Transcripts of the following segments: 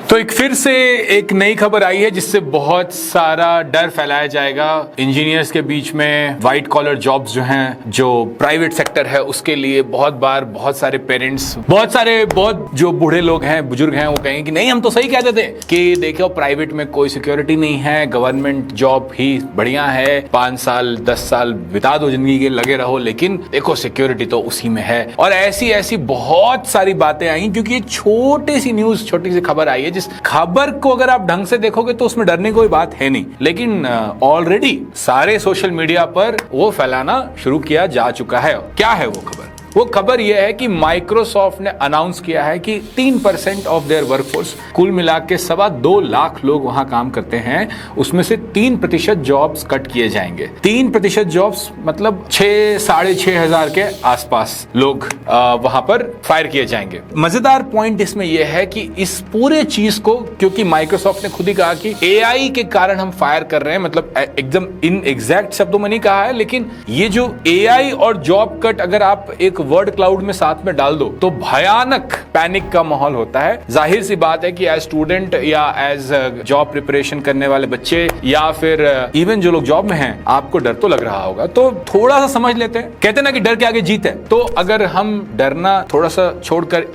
तो एक फिर से एक नई खबर आई है जिससे बहुत सारा डर फैलाया जाएगा इंजीनियर्स के बीच में। व्हाइट कॉलर जॉब्स जो हैं, जो प्राइवेट सेक्टर है, उसके लिए बहुत सारे पेरेंट्स, बहुत जो बूढ़े लोग हैं, बुजुर्ग हैं, वो कहेंगे कि नहीं हम तो सही कहते थे कि देखो प्राइवेट में कोई सिक्योरिटी नहीं है, गवर्नमेंट जॉब ही बढ़िया है, 5 साल 10 साल बिता दो जिंदगी के, लगे रहो, लेकिन देखो सिक्योरिटी तो उसी में है। और ऐसी बहुत सारी बातें आई क्योंकि एक छोटी सी न्यूज, छोटी सी खबर आई है, जिस खबर को अगर आप ढंग से देखोगे तो उसमें डरने की कोई बात है नहीं, लेकिन ऑलरेडी सारे सोशल मीडिया पर वो फैलाना शुरू किया जा चुका है। क्या है वो खबर? वो खबर यह है कि माइक्रोसॉफ्ट ने अनाउंस किया है कि 3% ऑफ देयर वर्कफोर्स, कुल मिला के 2.25 लाख लोग वहां काम करते हैं, उसमें से 3% जॉब्स कट किए जाएंगे। 3% जॉब्स मतलब 6,500 के आसपास लोग वहां पर फायर किए जाएंगे। मजेदार पॉइंट इसमें यह है कि इस पूरे चीज को, क्योंकि माइक्रोसॉफ्ट ने खुद ही कहा कि एआई के कारण हम फायर कर रहे हैं, मतलब एकदम इन एग्जैक्ट शब्दों में नहीं कहा है, लेकिन ये जो एआई और जॉब कट अगर आप एक वर्ड क्लाउड में साथ में डाल दो तो भयानक पैनिक का माहौल होता है। जाहिर सी बात है कि एज स्टूडेंट या एज जॉब प्रिपरेशन करने वाले बच्चे या फिर इवन जो लोग जॉब में हैं, आपको डर तो लग रहा होगा। तो थोड़ा सा समझ लेते हैं, कहते ना कि डर के आगे जीत है। तो अगर हम डरना थोड़ा सा छोड़कर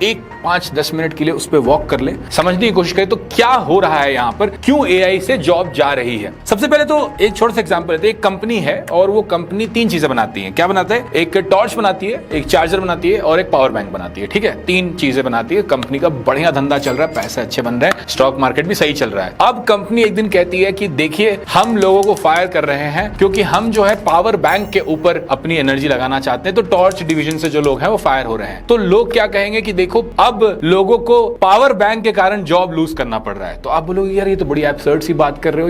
5-10 मिनट के लिए उस पर वॉक कर ले, समझने की कोशिश करें तो क्या हो रहा है यहाँ पर, क्यों एआई से जॉब जा रही है। सबसे पहले तो एक छोटा सा एग्जांपल लेते हैं। एक कंपनी है और वो कंपनी 3 चीजें बनाती है। क्या बनाता है? एक टॉर्च बनाती है, एक चार्जर बनाती है और एक पावर बैंक बनाती है। ठीक है, 3 चीजें बनाती है। कंपनी का बढ़िया धंधा चल रहा है, पैसे अच्छे बन रहे हैं, स्टॉक मार्केट भी सही चल रहा है। अब कंपनी एक दिन कहती है कि देखिए हम लोगों को फायर कर रहे हैं क्योंकि हम जो है पावर बैंक के ऊपर अपनी एनर्जी लगाना चाहते हैं। तो टॉर्च डिवीजन से जो लोग हैं वो फायर हो रहे हैं। तो लोग क्या कहेंगे कि देखो अब लोगों को पावर बैंक के कारण जॉब लूज करना पड़ रहा है। तो आप बोलोगे यार ये तो बड़ी एब्सर्ड सी बात कर रहे हो,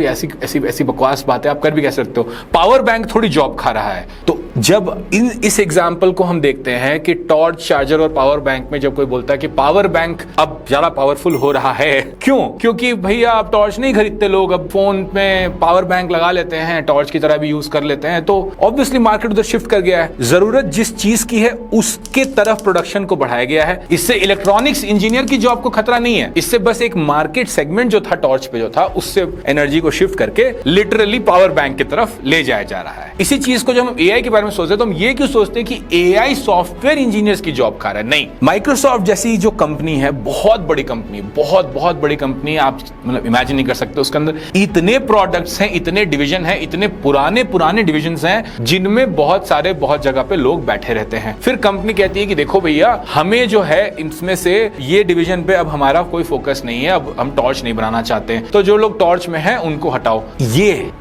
ऐसी बकवास बात है, आप कर भी कह सकते हो। पावर बैंक थोड़ी जॉब खा रहा है। तो जब इस एग्जाम्पल को हम देखते हैं कि टॉर्च, चार्जर और पावर बैंक में जब कोई बोलता है कि पावर बैंक अब ज्यादा पावरफुल हो रहा है, क्यों? क्योंकि भैया अब टॉर्च नहीं खरीदते लोग, अब फोन में पावर बैंक लगा लेते हैं, टॉर्च की तरह भी यूज कर लेते हैं। तो ऑब्वियसली मार्केट उधर शिफ्ट कर गया है। जरूरत जिस चीज की है उसके तरफ प्रोडक्शन को बढ़ाया गया है। इससे इलेक्ट्रॉनिक्स इंजीनियर की जॉब को खतरा नहीं है, इससे बस एक मार्केट सेगमेंट जो था टॉर्च पे जो था, उससे एनर्जी को शिफ्ट करके लिटरली पावर बैंक की तरफ ले जाया जा रहा है। इसी चीज को जब हम एआई के बारे में सोचते हैं तो हम ये क्यों सोचते हैं कि एआई सॉफ्टवेयर इंजीनियर्स की जॉब खा रहा है? नहीं, माइक्रोसॉफ्ट जैसी जो कंपनी है, बहुत बड़ी कंपनी, बहुत बड़ी कंपनी, आप मतलब इमेजिन नहीं कर सकते। उसके अंदर इतने प्रोडक्ट्स हैं, इतने डिवीजन हैं, इतने पुराने डिवीजन्स हैं जिनमें बहुत जगह पे लोग बैठे रहते हैं। फिर कंपनी कहती है कि देखो भैया हमें जो है इसमें से ये डिवीजन पे अब हमारा कोई फोकस नहीं है, अब हम टॉर्च नहीं बनाना चाहते हैं, तो जो लोग टॉर्च में हैं उनको हटाओ।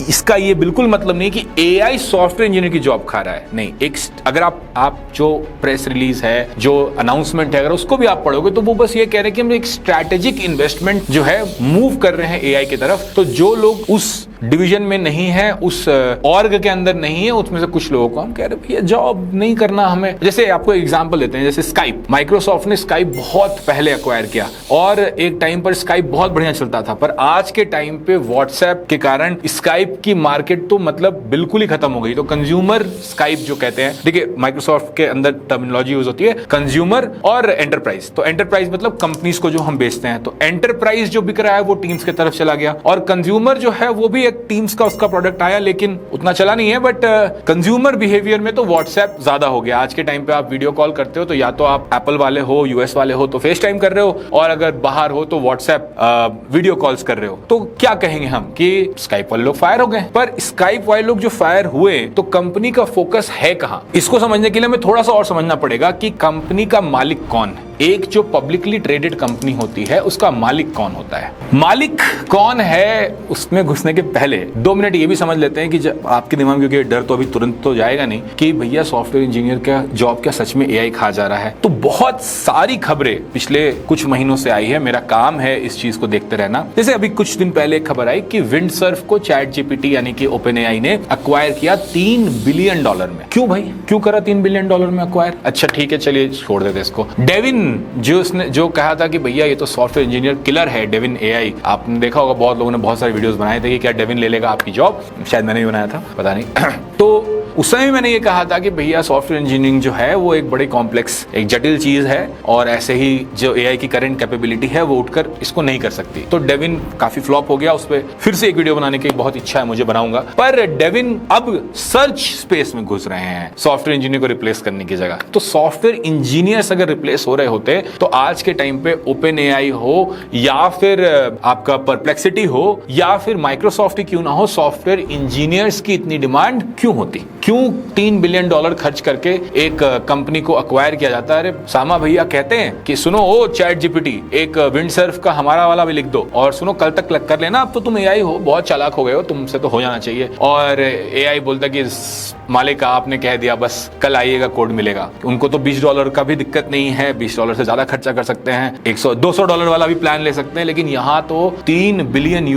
इसका ये बिल्कुल मतलब नहीं कि एआई सॉफ्टवेयर इंजीनियर की जॉब खा रहा है। नहीं, अगर आप जो प्रेस रिलीज है, जो अनाउंसमेंट है, अगर उसको भी आप पढ़ोगे तो वो बस ये कह रहे हैं कि हम एक स्ट्रैटेजिक इन्वेस्टमेंट जो है मूव कर रहे हैं एआई की तरफ। तो जो लोग उस डिवीजन में नहीं है, उस ऑर्ग के अंदर नहीं है, उसमें से कुछ लोगों को हम कह रहे हैं भैया जॉब नहीं करना हमें। जैसे आपको एग्जांपल देते हैं, जैसे स्काइप, माइक्रोसॉफ्ट ने स्काइप बहुत पहले एक्वायर किया और एक टाइम पर स्काइप बहुत बढ़िया चलता था, पर आज के टाइम पे व्हाट्सएप के कारण स्काइप की मार्केट तो मतलब बिल्कुल ही खत्म हो गई। तो कंज्यूमर स्काइप जो कहते हैं, देखिए माइक्रोसॉफ्ट के अंदर टर्मिनोलॉजी यूज होती है कंज्यूमर और एंटरप्राइज। तो एंटरप्राइज मतलब कंपनीज को जो हम बेचते हैं, तो एंटरप्राइज जो बिक रहा है वो टीम्स की तरफ चला गया, और कंज्यूमर जो है वो भी टीम्स का उसका प्रोडक्ट आया, लेकिन उतना चला नहीं है। बट कंज्यूमर बिहेवियर में तो व्हाट्सएप ज्यादा हो गया। आज के टाइम पे आप वीडियो कॉल करते हो तो या तो आप एप्पल वाले हो, यूएस वाले हो तो फेस टाइम कर रहे हो, और अगर बाहर हो तो व्हाट्सएप वीडियो कॉल्स कर रहे हो। तो क्या कहेंगे हम कि स्काइप वाले लोग फायर हो गए, पर स्काइप वाले लोग जो फायर हुए तो कंपनी का फोकस है कहां? इसको समझने के लिए हमें थोड़ा सा और समझना पड़ेगा कि कंपनी का मालिक कौन है। एक जो पब्लिकली ट्रेडेड कंपनी होती है उसका मालिक कौन होता है? मालिक कौन है उसमें घुसने के पहले 2 मिनट ये भी समझ लेते हैं कि जब आपके दिमाग में, क्योंकि डर तो अभी तुरंत तो जाएगा नहीं कि भैया सॉफ्टवेयर इंजीनियर का जॉब क्या सच में एआई खा जा रहा है। तो बहुत सारी खबरें पिछले कुछ महीनों से आई है, मेरा काम है इस चीज को देखते रहना। जैसे अभी कुछ दिन पहले एक खबर आई कि विंडसर्फ को चैटजीपीटी यानी कि ओपन एआई ने एक्वायर किया $3 बिलियन में। क्यों भाई, क्यों करा $3 बिलियन में एक्वायर? अच्छा ठीक है, चलिए छोड़ देते इसको। डेविन जो कहा था कि भैया ये तो सॉफ्टवेयर इंजीनियर किलर है, डेविन एआई, आपने देखा होगा, बहुत लोगों ने बहुत सारे वीडियोस बनाए थे कि क्या डेविन ले लेगा आपकी जॉब, शायद मैंने भी बनाया था, पता नहीं। तो उस समय मैंने ये कहा था कि भैया सॉफ्टवेयर इंजीनियरिंग जो है वो एक बड़ी कॉम्प्लेक्स, एक जटिल चीज है और ऐसे ही जो एआई की करंट कैपेबिलिटी है वो उठकर इसको नहीं कर सकती। तो डेविन काफी फ्लॉप हो गया, उस पर फिर से एक वीडियो बनाने की बहुत इच्छा है मुझे, बनाऊंगा। पर डेविन अब सर्च स्पेस में घुस रहे हैं सॉफ्टवेयर इंजीनियर को रिप्लेस करने की जगह। तो सॉफ्टवेयर इंजीनियर्स अगर रिप्लेस हो रहे होते तो आज के टाइम पे ओपन एआई हो या फिर आपका परप्लेक्सिटी हो या फिर माइक्रोसॉफ्ट ही क्यों ना हो, सॉफ्टवेयर इंजीनियर्स की इतनी डिमांड क्यों होती? क्यों $3 बिलियन खर्च करके एक कंपनी को अक्वायर किया जाता है? अरे सामा भैया कहते हैं कि सुनो ओ चैट जीपीटी, एक विंडसर्फ का हमारा वाला भी लिख दो और सुनो कल तक कर लेना, अब तो तुम एआई हो, बहुत चालाक हो गए हो, तुमसे तो हो जाना चाहिए। और एआई बोलता कि मालिक आपने कह दिया, बस कल आइएगा कोड मिलेगा। उनको तो $20 का भी दिक्कत नहीं है, $20 से ज्यादा खर्चा कर सकते हैं, $100-200 वाला भी प्लान ले सकते हैं। लेकिन यहाँ तो $3 बिलियन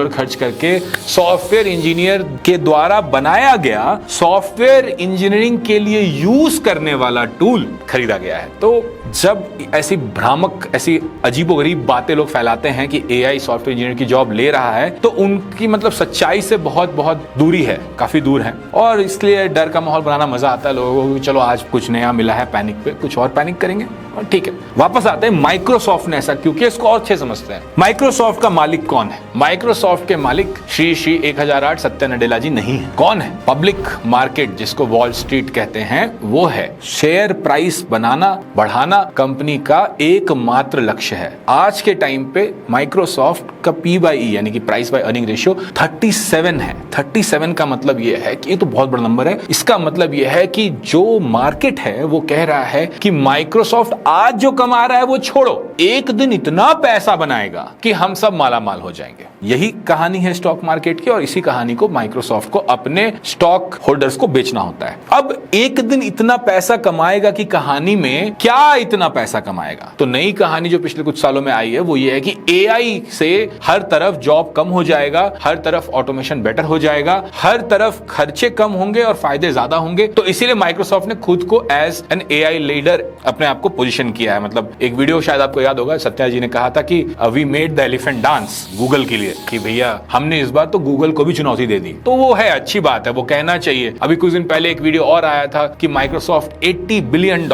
खर्च करके सॉफ्टवेयर इंजीनियर के द्वारा बनाया गया सॉफ्टवेयर इंजीनियरिंग के लिए यूज करने वाला टूल खरीदा गया है। तो जब ऐसी भ्रामक, ऐसी अजीबोगरीब बातें लोग फैलाते हैं कि एआई सॉफ्टवेयर इंजीनियर की जॉब ले रहा है, तो उनकी मतलब सच्चाई से बहुत बहुत दूरी है, काफी दूर है। और इसलिए डर का माहौल बनाना मजा आता है लोगों को कि चलो आज कुछ नया मिला है, पैनिक पे कुछ और पैनिक करेंगे। और ठीक है, वापस आते हैं माइक्रोसॉफ्ट ने ऐसा क्योंकि इसको और अच्छे समझते हैं। माइक्रोसॉफ्ट का मालिक कौन है? माइक्रोसॉफ्ट के मालिक श्री 1008 सत्या नडेला जी नहीं है। कौन है? पब्लिक मार्केट, जिसको वॉल स्ट्रीट कहते हैं, वो है। शेयर प्राइस बनाना, बढ़ाना कंपनी का एकमात्र लक्ष्य है। आज के टाइम पे माइक्रोसॉफ्ट का P/E यानी कि प्राइस बाय अर्निंग रेशियो 37 है। 37 का मतलब ये है कि ये तो बहुत बड़ा नंबर है। इसका मतलब ये है कि जो मार्केट है वो कह रहा है कि माइक्रोसॉफ्ट आज जो कमा रहा है वो छोड़ो, एक दिन इतना पैसा बनाएगा कि हम सब माला माल हो जाएंगे। यही कहानी है स्टॉक मार्केट की और इसी कहानी को माइक्रोसॉफ्ट को अपने स्टॉक होल्डर्स को बेचना होता है। अब एक दिन इतना पैसा कमाएगा की कहानी में क्या इतना पैसा कमाएगा? तो नई कहानी जो पिछले कुछ सालों में आई है वो ये है कि एआई से हर तरफ जॉब कम हो जाएगा, हर तरफ ऑटोमेशन बेटर हो जाएगा, हर तरफ खर्चे कम होंगे और फायदे ज्यादा होंगे। तो इसीलिए माइक्रोसॉफ्ट ने खुद को एज एन एआई लीडर अपने आप को पोजीशन किया है। मतलब एक वीडियो शायद आपको याद होगा, सत्या जी ने कहा था कि we made the elephant dance Google के लिए, कि भैया हमने इस बार तो गूगल को भी चुनौती दे दी। तो वो है, अच्छी बात है, वो कहना चाहिए। अभी कुछ दिन पहले एक वीडियो और आया था कि माइक्रोसॉफ्ट $80 बिलियन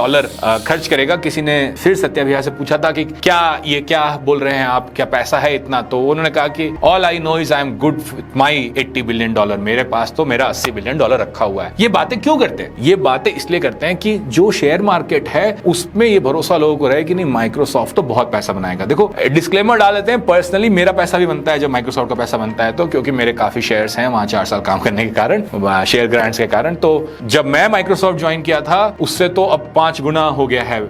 खर्च करेगा। किसी ने फिर सत्या भैया से पूछा था कि क्या बोल रहे हैं आप, क्या पैसा है इतना? तो उन्होंने कहा कि all I know is I am good my $80 billion, मेरे पास तो मेरा $80 बिलियन रखा हुआ है। ये बातें क्यों करते हैं? ये बातें इसलिए करते हैं कि जो शेयर मार्केट है उसमें ये भरोसा लोगों को रहे कि नहीं माइक्रोसॉफ्ट तो बहुत पैसा बनाएगा। देखो डिस्क्लेमर डाल देते हैं, पर्सनली मेरा पैसा भी बनता है जब माइक्रोसॉफ्ट का पैसा बनता है, तो क्योंकि मेरे काफी शेयर्स हैं वहां 4 साल काम करने के कारण, शेयर ग्रांट्स के कारण। तो जब मैं माइक्रोसॉफ्ट ज्वाइन किया था उससे तो अब 5 गुना हो गया है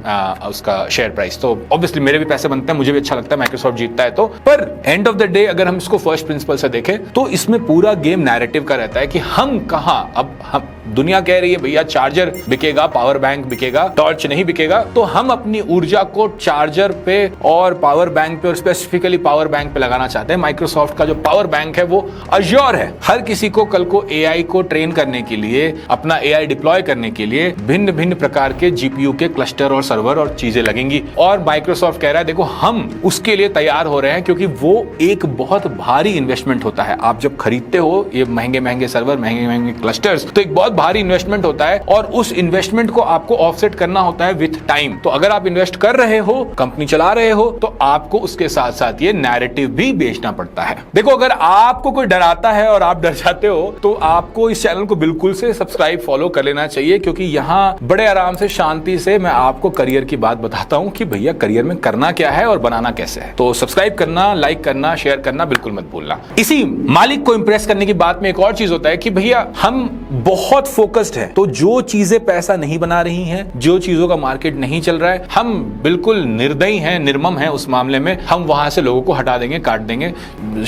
उसका शेयर प्राइस। तो ऑब्वियसली मेरे भी पैसे बनते हैं, मुझे भी अच्छा लगता है माइक्रोसॉफ्ट जीतता है। तो पर एंड ऑफ द डे अगर हम इसको फर्स्ट प्रिंसिपल से देखें तो इसमें पूरा गेम नैरेटिव का रहता है कि हम कहां, अब हम दुनिया कह रही है भैया चार्जर बिकेगा, पावर बैंक बिकेगा, टॉर्च नहीं बिकेगा, तो हम अपनी ऊर्जा को चार्जर पे और पावर बैंक पे और स्पेसिफिकली पावर बैंक पे लगाना चाहते हैं। माइक्रोसॉफ्ट का जो पावर बैंक है वो अज्योर है। हर किसी को कल को एआई को ट्रेन करने के लिए, अपना एआई डिप्लॉय करने के लिए भिन्न भिन्न प्रकार के जीपीयू के क्लस्टर और सर्वर और चीजें लगेंगी। और माइक्रोसॉफ्ट कह रहा है देखो हम उसके लिए तैयार हो रहे हैं, क्योंकि वो एक बहुत भारी इन्वेस्टमेंट होता है। आप जब खरीदते हो ये महंगे महंगे सर्वर, महंगे महंगे क्लस्टर्स, तो एक बहुत भारी इन्वेस्टमेंट होता है और उस इन्वेस्टमेंट को आपको ऑफसेट करना होता है विथ टाइम। तो अगर आप इन्वेस्ट कर रहे हो, कंपनी चला रहे हो, तो आपको उसके साथ साथ ये नैरेटिव भी बेचना पड़ता है। देखो अगर आपको कोई डराता है और आप डर जाते हो तो आपको इस चैनल को बिल्कुल से सब्सक्राइब फॉलो कर लेना चाहिए, क्योंकि यहाँ बड़े आराम से शांति से मैं आपको करियर की बात बताता हूँ कि भैया करियर में करना क्या है और बनाना कैसे है। तो सब्सक्राइब करना, लाइक करना, शेयर करना बिल्कुल मत भूलना। इसी मालिक को इंप्रेस करने की बात में एक और चीज होता है कि भैया हम बहुत फोकस्ड है, तो जो चीजें पैसा नहीं बना रही हैं, जो चीजों का मार्केट नहीं चल रहा है, हम बिल्कुल निर्दयी हैं, निर्मम हैं उस मामले में। हम वहां से लोगों को हटा देंगे, काट देंगे,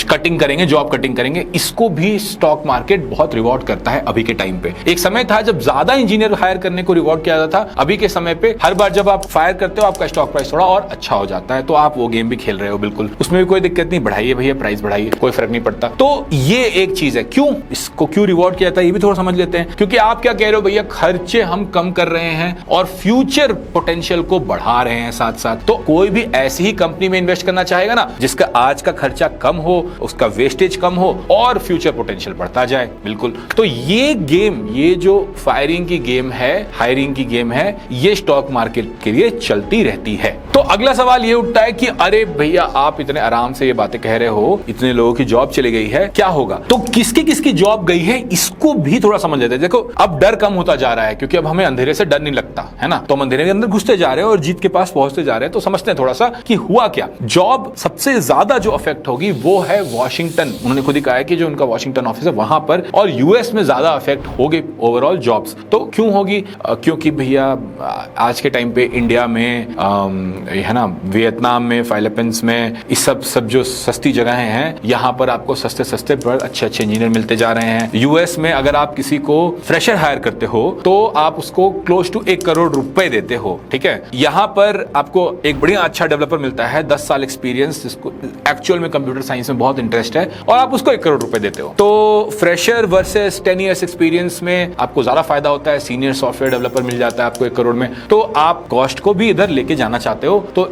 कटिंग करेंगे, जॉब कटिंग करेंगे। इसको भी स्टॉक मार्केट बहुत रिवॉर्ड करता है अभी के टाइम पे। एक समय था जब ज्यादा इंजीनियर हायर करने को रिवॉर्ड किया जाता था। अभी के समय पे हर बार जब आप फायर करते हो आपका स्टॉक प्राइस थोड़ा और अच्छा हो जाता है। तो आप वो गेम भी खेल रहे हो, बिल्कुल उसमें भी कोई दिक्कत नहीं, बढ़ाइए भैया प्राइस बढ़ाइए, कोई फर्क नहीं पड़ता। तो ये एक चीज है। क्यों इसको क्यों रिवॉर्ड किया था ये भी थोड़ा समझ लेते हैं। क्योंकि क्योंकि आप क्या कह रहे हो भैया, खर्चे हम कम कर रहे हैं और फ्यूचर पोटेंशियल को बढ़ा रहे हैं साथ साथ। तो कोई भी ऐसी ही कंपनी में इन्वेस्ट करना चाहेगा ना जिसका आज का खर्चा कम हो, उसका वेस्टेज कम हो और फ्यूचर पोटेंशियल बढ़ता जाए। बिल्कुल। तो ये गेम, ये जो फायरिंग की गेम है, हायरिंग की गेम है, ये स्टॉक मार्केट के लिए चलती रहती है। तो अगला सवाल ये उठता है कि अरे भैया आप इतने आराम से ये बातें कह रहे हो, इतने लोगों की जॉब चली गई है, क्या होगा? तो किसकी किसकी जॉब गई है इसको भी थोड़ा समझ लेते हैं। देखो अब डर कम होता जा रहा है क्योंकि अब हमें अंधेरे से डर नहीं लगता है ना, तो हम अंधेरे के अंदर घुसते जा रहे हैं और जीत के पास पहुंचते जा रहे हैं। तो समझते हैं थोड़ा सा कि हुआ क्या। जॉब सबसे ज्यादा जो अफेक्ट होगी वो है वॉशिंगटन। उन्होंने खुद ही कहा है कि जो उनका वॉशिंगटन ऑफिस है वहां पर, और यूएस में ज्यादा अफेक्ट होगी ओवरऑल जॉब्स। तो क्यों होगी? क्योंकि भैया आज के टाइम पे इंडिया में है ना, वियतनाम में, फिलीपींस में, इस सब जो सस्ती जगहें हैं, यहाँ पर आपको सस्ते सस्ते पर अच्छे अच्छे इंजीनियर मिलते जा रहे हैं। यूएस में अगर आप किसी को फ्रेशर हायर करते हो तो आप उसको क्लोज टू 1 करोड़ रुपए देते हो। ठीक है, यहाँ पर आपको एक बढ़िया अच्छा डेवलपर मिलता है, 10 साल एक्सपीरियंस, जिसको एक्चुअल में कंप्यूटर साइंस में बहुत इंटरेस्ट है, और आप उसको 1 करोड़ रुपए देते हो। तो फ्रेशर वर्सेस 10 ईयर्स एक्सपीरियंस में आपको ज्यादा फायदा होता है। सीनियर सॉफ्टवेयर डेवलपर मिल जाता है आपको 1 करोड़ में। तो आप कॉस्ट को भी इधर लेके जाना चाहते हो, तो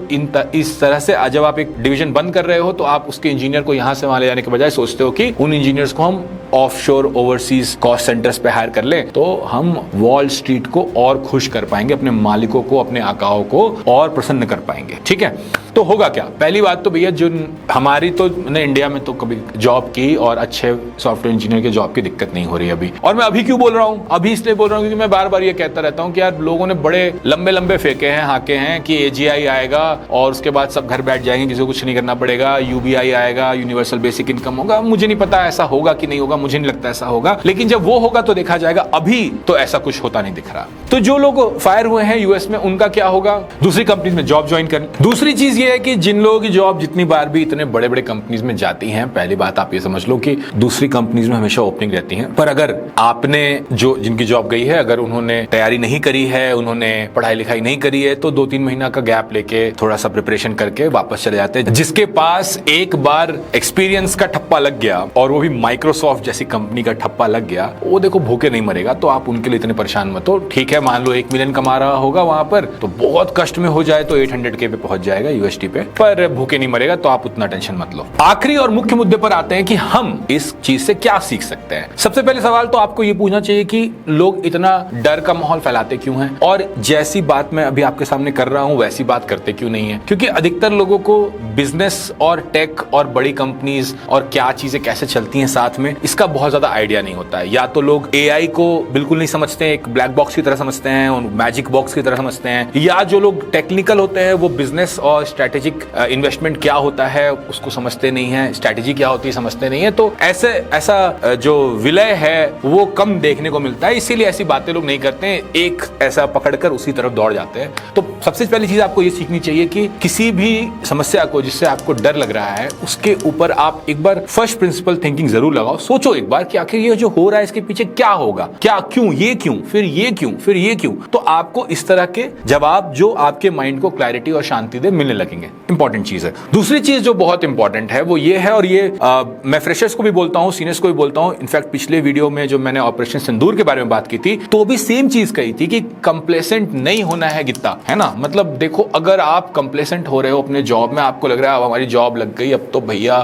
इस तरह से जब आप एक डिवीजन बंद कर रहे हो तो आप उसके इंजीनियर को यहां से वहां ले जाने के बजाय सोचते हो कि उन इंजीनियर्स को हम ऑफशोर ओवरसीज कॉस्ट सेंटर्स पे हायर कर लें, तो हम वॉल स्ट्रीट को और खुश कर पाएंगे, अपने मालिकों को, अपने आकाओं को और प्रसन्न कर पाएंगे। ठीक है, तो होगा क्या? पहली बात तो भैया जो हमारी तो इंडिया में तो कभी जॉब की और अच्छे सॉफ्टवेयर इंजीनियर के जॉब की दिक्कत नहीं हो रही अभी। और मैं अभी क्यों बोल रहा हूं? अभी इसलिए बोल रहा हूं क्योंकि मैं बार बार ये कहता रहता हूं कि यार लोगों ने बड़े लंबे लंबे फेंके हैं, हाके हैं कि एजीआई आएगा और उसके बाद सब घर बैठ जाएंगे, किसी को कुछ नहीं करना पड़ेगा, यूबीआई आएगा, यूनिवर्सल बेसिक इनकम होगा। मुझे नहीं पता ऐसा होगा कि नहीं होगा, मुझे नहीं लगता ऐसा होगा, लेकिन जब वो होगा तो देखा जाएगा। अभी तो ऐसा कुछ होता नहीं दिख रहा। तो जो लोग फायर हुए हैं यूएस में, उनका क्या होगा? दूसरी कंपनीज में जॉब ज्वाइन करनी। दूसरी चीज ये है कि जिन लोगों की जॉब जितनी बार भी इतने बड़े बड़े कंपनीज में जाती हैं, पहली बात आप ये समझ लो कि दूसरी कंपनीज में हमेशा ओपनिंग रहती हैं। पर अगर आपने जो जिनकी जॉब गई है, अगर उन्होंने तैयारी नहीं करी है, उन्होंने पढ़ाई लिखाई नहीं करी है, तो 2-3 महीना का गैप लेके थोड़ा सा प्रिपरेशन करके वापस चले जाते हैं। जिसके पास एक बार एक्सपीरियंस का ठप्पा लग गया और वो भी माइक्रोसॉफ्ट जैसी कंपनी का ठप्पा लग गया, वो देखो भूखे नहीं मरेगा। तो आप उनके लिए इतने परेशान मत हो। ठीक है, मान लो 1 मिलियन कमा रहा होगा वहां पर, तो बहुत कष्ट में हो जाए तो 800K पे पहुंच जाएगा यूएसडी पे, पर भूखे नहीं मरेगा, तो आप उतना टेंशन मत लो। आखिरी और मुख्य मुद्दे पर आते हैं कि हम इस चीज से क्या सीख सकते हैं। सबसे पहले सवाल तो आपको ये पूछना चाहिए कि लोग इतना डर का माहौल फैलाते क्यों हैं, और जैसी बात मैं अभी आपके सामने कर रहा हूं वैसी बात करते क्यों नहीं है? क्योंकि अधिकतर लोगों को बिजनेस और टेक और बड़ी कंपनीज और क्या चीजें कैसे चलती हैं साथ में, इसका बहुत ज्यादा आइडिया नहीं होता है। या तो लोग एआई को बिल्कुल नहीं समझते, एक ब्लैक बॉक्स की तरह समझते हैं और मैजिक बॉक्स की तरह समझते हैं, या जो लोग टेक्निकल होते हैं वो बिजनेस और स्ट्रेटेजिक इन्वेस्टमेंट क्या होता है उसको समझते नहीं है, स्ट्रेटेजी क्या होती है समझते नहीं है। तो ऐसा जो विलय है वो कम देखने को मिलता है, इसीलिए ऐसी बातें लोग नहीं करते हैं, एक ऐसा पकड़कर उसी तरफ दौड़ जाते हैं। तो सबसे पहली चीज आपको ये सीखनी चाहिए कि किसी भी समस्या को जिससे आपको डर लग रहा है उसके ऊपर आप एक बार फर्स्ट प्रिंसिपल थिंकिंग जरूर लगाओ। सोचो एक बार कि आखिर ये जो हो रहा है इसके पीछे क्या होगा, क्या, क्यों, ये क्यों, फिर ये क्यों, फिर ये क्यों। तो आपको इस तरह के जवाब जो आपके माइंड को क्लैरिटी और शांति दे मिलने लगेंगे। इंपॉर्टेंट चीज है। दूसरी चीज जो बहुत इंपॉर्टेंट है वो ये है, और ये मैं फ्रेशर्स को भी बोलता हूँ, सीनियर्स को भी बोलता हूँ। इनफैक्ट पिछले वीडियो में जो मैंने ऑपरेशन सिंदूर के बारे में बात की थी तो भी सेम चीज कही थी कि कंप्लेसेंट नहीं होना है गित्ता, है ना। मतलब देखो, अगर आप कंप्लेसेंट हो रहे हो अपने जॉब में, आपको लग रहा है अब हमारी जॉब लग गई, अब तो भैया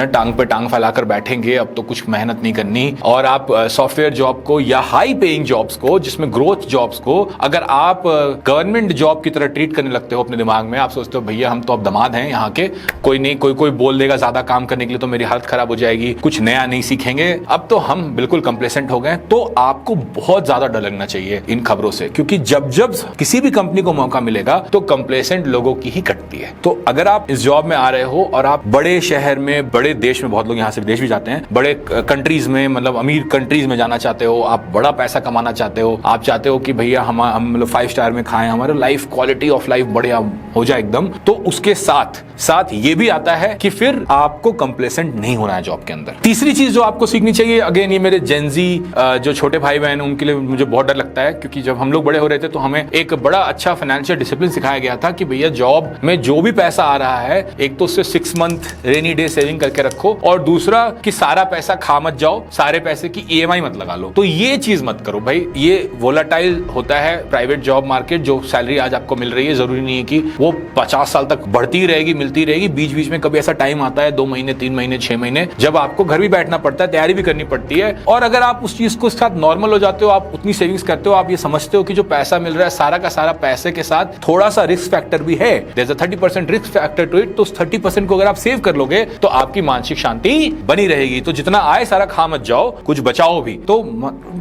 टांग पे टांग फैलाकर बैठेंगे, अब तो कुछ मेहनत नहीं करनी, और आप सॉफ्टवेयर जॉब को या हाई पेइंग जॉब्स को, जिसमें ग्रोथ जॉब्स को, अगर आप गवर्नमेंट जॉब की तरह ट्रीट करने लगते हो अपने दिमाग में, आप सोचते हो भैया हम तो अब दामाद हैं यहाँ के, कोई नहीं, कोई बोल देगा ज्यादा काम करने के लिए तो मेरी हालत खराब हो जाएगी, कुछ नया नहीं सीखेंगे, अब तो हम बिल्कुल कंप्लेसेंट हो गए। तो आपको बहुत ज्यादा डर लगना चाहिए इन खबरों से, क्योंकि जब जब किसी भी कंपनी को मौका मिलेगा तो कंप्लेसेंट लोगों की ही कटती है। तो अगर आप इस जॉब में आ रहे हो और आप बड़े शहर में, बड़े देश में, बहुत लोग यहाँ से विदेश भी जाते हैं, बड़े कंट्रीज में, मतलब अमीर कंट्रीज में जाना चाहते हो, आप बड़ा पैसा कमाना चाहते हो, आप चाहते हो कि भैया हम मतलब 5 स्टार में खाएं, हमारे लाइफ क्वालिटी ऑफ लाइफ बढ़िया हो जाए एकदम, तो उसके साथ साथ ये भी आता है कि फिर आपको कंप्लेसेंट नहीं होना है जॉब के अंदर। तीसरी चीज जो आपको सीखनी चाहिए, अगेन ये मेरे जेंजी जो छोटे भाई बहन उनके लिए मुझे बहुत डर लगता है, क्योंकि जब हम लोग बड़े हो रहे थे तो हमें एक बड़ा अच्छा फाइनेंशियल डिसिप्लिन सिखाया गया था कि भैया जॉब में जो भी पैसा आ रहा है, एक तो उससे 6 मंथ रेनी डे सेविंग करके रखो, और दूसरा कि सारा पैसा खा मत जाओ, सारे पैसे की EMI मत लगा लो। तो ये चीज मत करो भाई, ये वोलाटाइल होता है प्राइवेट जॉब मार्केट। जो सैलरी आज आपको मिल रही है जरूरी नहीं है कि वो 50 साल तक बढ़ती रहेगी, मिलती रहेगी। बीच बीच में कभी ऐसा टाइम आता है 2 महीने 3 महीने 6 महीने जब आपको घर भी बैठना पड़ता है, तैयारी भी करनी पड़ती है। और अगर आप उस चीज को साथ नॉर्मल हो जाते हो, आप उतनी सेविंग्स करते हो, आप ये समझते हो कि जो पैसा मिल रहा है सारा का सारा पैसे के साथ थोड़ा सा रिस्क फैक्टर भी है, there is a 30% risk factor to it, तो उस 30% को अगर आप सेव कर लोगे तो आपकी मानसिक शांति बनी रहेगी। तो जितना आए सारा खा मत जाओ, कुछ बचाओ भी, तो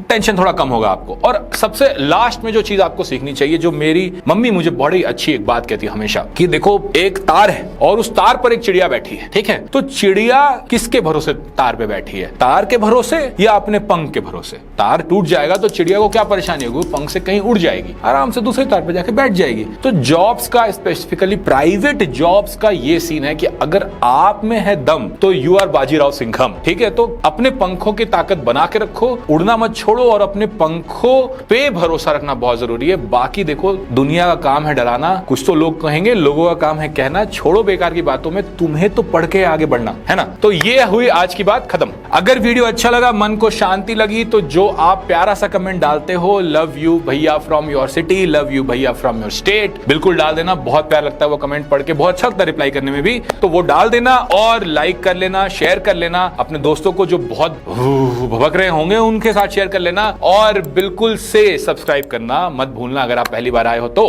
टेंशन थोड़ा कम होगा आपको। और सबसे लास्ट में जो चीज आपको सीखनी चाहिए, जो मेरी मम्मी मुझे बड़ी अच्छी एक बात कहती है हमेशा, कि देखो एक तार है और उस तार पर एक चिड़िया बैठी है, ठीक है? तो चिड़िया किसके भरोसे तार पे बैठी है? तार के भरोसे या अपने पंख के भरोसे? तार टूट जाएगा तो चिड़िया को क्या परेशानी होगी? पंख से कहीं उड़ जाएगी, आराम से दूसरे तार पे जाके बैठ जाएगी। तो जॉब्स का, स्पेसिफिकली प्राइवेट जॉब्स का ये सीन है कि अगर आप में है दम तो यू आर बाजीराव सिंघम, ठीक है? तो अपने पंखों की ताकत बना के रखो, उड़ना मत छोड़ो, और अपने पंखों पे भरोसा रखना बहुत जरूरी है। बाकी देखो, दुनिया का काम है डराना, कुछ तो लोग कहेंगे, लोगों का काम है कहना। छोड़ो बेकार की बातों में, तुम्हें तो पढ़ के आगे बढ़ना है ना। तो ये हुई आज की बात खत्म। अगर वीडियो अच्छा लगा, मन को शांति लगी, तो जो आप प्यारा सा कमेंट डालते हो, लव यू भैया from your city, love you भैया फ्रॉम योर स्टेट, बिल्कुल डाल देना। बहुत प्यार लगता है वो कमेंट पढ़ के, बहुत अच्छा लगता है रिप्लाई करने में भी। तो वो डाल देना और लाइक कर लेना, शेयर कर लेना अपने दोस्तों को जो बहुत भभक रहे होंगे, उनके साथ शेयर कर लेना, और बिल्कुल से सब्सक्राइब करना मत भूलना अगर आप पहली बार आए हो तो।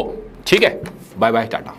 ठीक है, बाय बाय, टाटा।